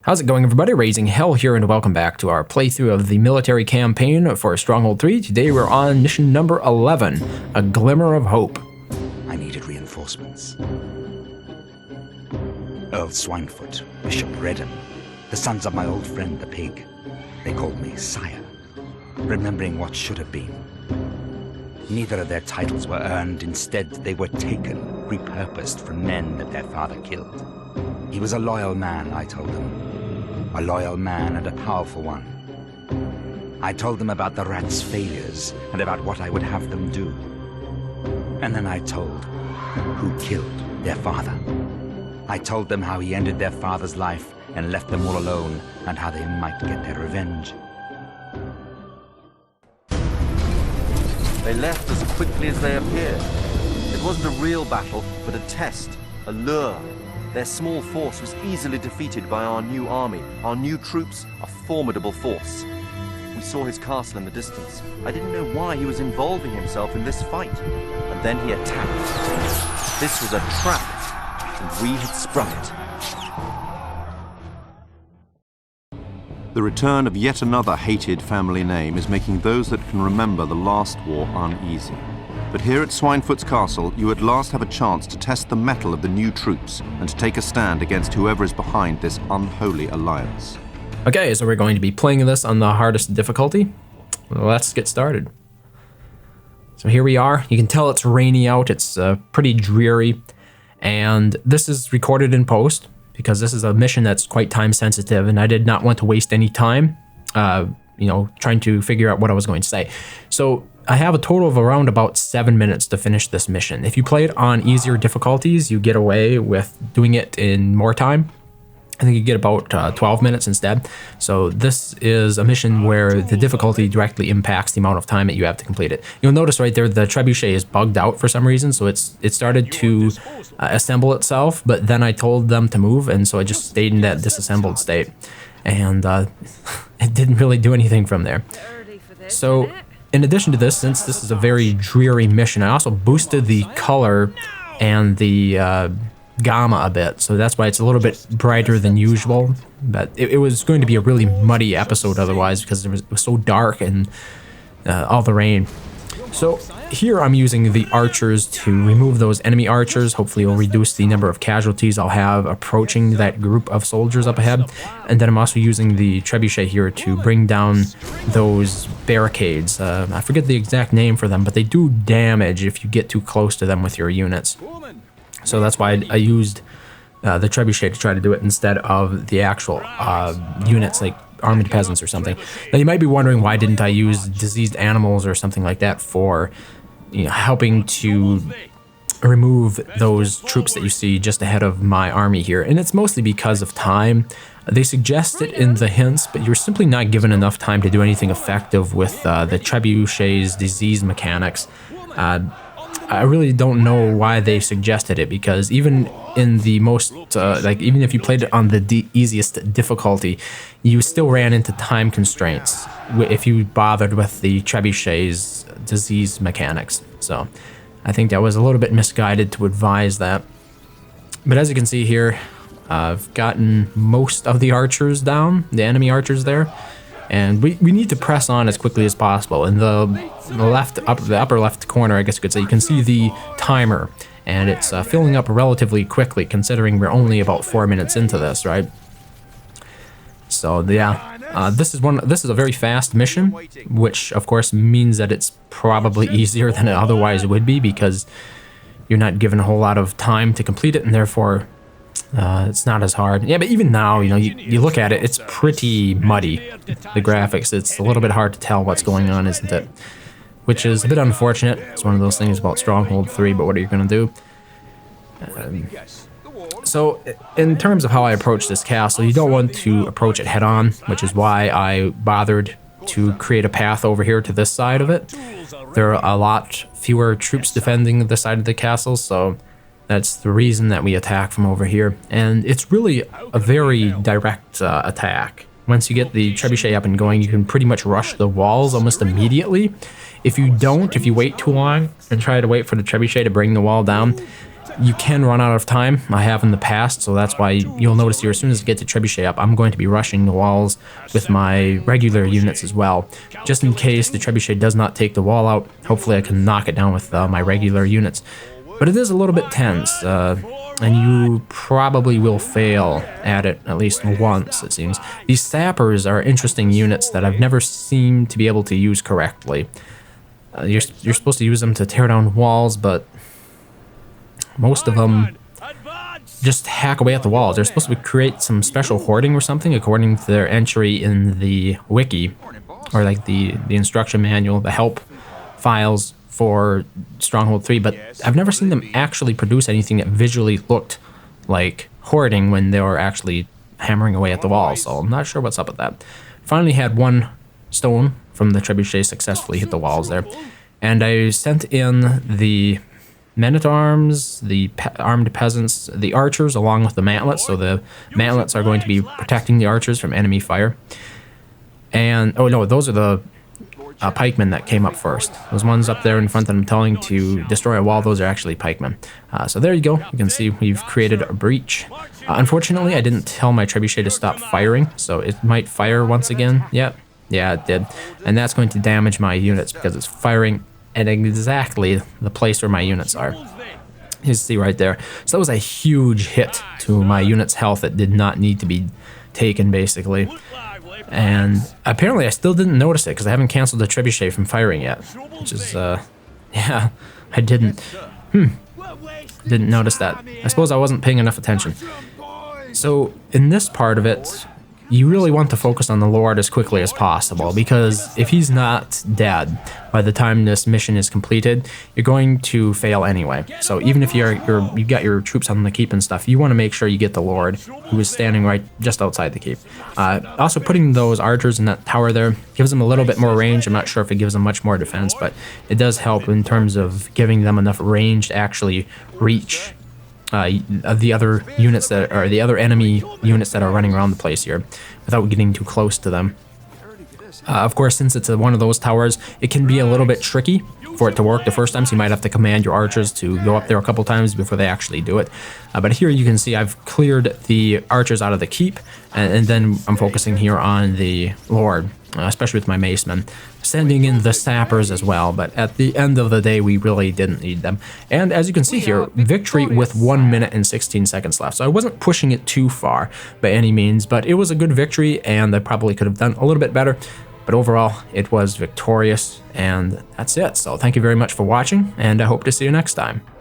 How's it going, everybody? RazingHel here, and welcome back to our playthrough of the military campaign for Stronghold 3. Today we're on mission number 11, A Glimmer of Hope. I needed reinforcements. Earl Swinefoot, Bishop Redden, the sons of my old friend the pig. They called me Sire, remembering what should have been. Neither of their titles were earned. Instead, they were taken, repurposed from men that their father killed. He was a loyal man, I told them. A loyal man and a powerful one. I told them about the rats' failures and about what I would have them do. And then I told who killed their father. I told them how he ended their father's life and left them all alone, and how they might get their revenge. They left as quickly as they appeared. It wasn't a real battle, but a test, a lure. Their small force was easily defeated by our new army. Our new troops, a formidable force. We saw his castle in the distance. I didn't know why he was involving himself in this fight. And then he attacked. This was a trap, and we had sprung it. The return of yet another hated family name is making those that can remember the last war uneasy. But here at Swinefoot's castle, you at last have a chance to test the mettle of the new troops and to take a stand against whoever is behind this unholy alliance. Okay, so we're going to be playing this on the hardest difficulty. Well, let's get started. So here we are. You can tell it's rainy out. It's pretty dreary. And this is recorded in post, because this is a mission that's quite time sensitive, and I did not want to waste any time, trying to figure out what I was going to say. So I have a total of around about 7 minutes to finish this mission. If you play it on easier difficulties, you get away with doing it in more time. I think you get about 12 minutes instead. So this is a mission where the difficulty directly impacts the amount of time that you have to complete it. You'll notice right there the trebuchet is bugged out for some reason, so it started to assemble itself, but then I told them to move, and so I just stayed in that disassembled state, and it didn't really do anything from there. So in addition to this, since this is a very dreary mission, I also boosted the color and the gamma a bit, so that's why it's a little bit brighter than usual. But it was going to be a really muddy episode otherwise, because it was so dark and all the rain. So here I'm using the archers to remove those enemy archers. Hopefully it'll reduce the number of casualties I'll have approaching that group of soldiers up ahead. And then I'm also using the trebuchet here to bring down those barricades. I forget the exact name for them, but they do damage if you get too close to them with your units. So that's why I used the trebuchet to try to do it instead of the actual units like armored peasants or something. Now you might be wondering, why didn't I use diseased animals or something like that for helping to remove those troops that you see just ahead of my army here. And it's mostly because of time. They suggest it in the hints, but you're simply not given enough time to do anything effective with the trebuchet's disease mechanics. I really don't know why they suggested it, because even in the most, even if you played it on the easiest difficulty, you still ran into time constraints if you bothered with the trebuchet's disease mechanics. So I think that was a little bit misguided to advise that. But as you can see here, I've gotten most of the archers down, the enemy archers there. And we need to press on as quickly as possible. In the upper left corner, I guess you could say, you can see the timer, and it's filling up relatively quickly, considering we're only about 4 minutes into this, right? So yeah, this is a very fast mission, which of course means that it's probably easier than it otherwise would be, because you're not given a whole lot of time to complete it, and therefore it's not as hard. Yeah, but even now, you look at it, it's pretty muddy. The graphics, it's a little bit hard to tell what's going on, isn't it? Which is a bit unfortunate. It's one of those things about Stronghold 3, but what are you going to do? So, in terms of how I approach this castle, you don't want to approach it head-on, which is why I bothered to create a path over here to this side of it. There are a lot fewer troops defending this side of the castle, so that's the reason that we attack from over here. And it's really a very direct attack. Once you get the trebuchet up and going, you can pretty much rush the walls almost immediately. If you wait too long and try to wait for the trebuchet to bring the wall down, you can run out of time. I have in the past, so that's why you'll notice here as soon as I get the trebuchet up, I'm going to be rushing the walls with my regular units as well. Just in case the trebuchet does not take the wall out, hopefully I can knock it down with my regular units. But it is a little bit tense, and you probably will fail at it at least once, it seems. These sappers are interesting units that I've never seemed to be able to use correctly. You're supposed to use them to tear down walls, but most of them just hack away at the walls. They're supposed to create some special hoarding or something, according to their entry in the wiki, or like the instruction manual, the help files for Stronghold 3, but I've never seen them actually produce anything that visually looked like hoarding when they were actually hammering away at the wall, so I'm not sure what's up with that. Finally had one stone from the trebuchet successfully hit the walls there, and I sent in the men-at-arms, the armed peasants, the archers, along with the mantlets, so the mantlets are going to be protecting the archers from enemy fire. And, oh no, those are the pikemen that came up first. Those ones up there in front that I'm telling to destroy a wall, those are actually pikemen. So there you go. You can see we've created a breach. Unfortunately, I didn't tell my trebuchet to stop firing, so it might fire once again. Yep. Yeah, it did. And that's going to damage my units because it's firing at exactly the place where my units are. You see right there. So that was a huge hit to my unit's health that did not need to be taken, basically. And apparently I still didn't notice it because I haven't canceled the trebuchet from firing yet, which is, yeah, I didn't notice that. I suppose I wasn't paying enough attention. So in this part of it, you really want to focus on the Lord as quickly as possible, because if he's not dead by the time this mission is completed, you're going to fail anyway. So even if you've got your troops on the keep and stuff, you want to make sure you get the Lord, who is standing right just outside the keep. Also, putting those archers in that tower there gives them a little bit more range. I'm not sure if it gives them much more defense, but it does help in terms of giving them enough range to actually reach the other units that are the other enemy units that are running around the place here without getting too close to them. Of course, since it's one of those towers, it can be a little bit tricky for it to work the first time, so you might have to command your archers to go up there a couple times before they actually do it. But here you can see I've cleared the archers out of the keep, and then I'm focusing here on the Lord, especially with my macemen, sending in the sappers as well, but at the end of the day, we really didn't need them. And as you can see here, victory with 1 minute and 16 seconds left. So I wasn't pushing it too far by any means, but it was a good victory, and I probably could have done a little bit better. But overall, it was victorious, and that's it. So thank you very much for watching, and I hope to see you next time.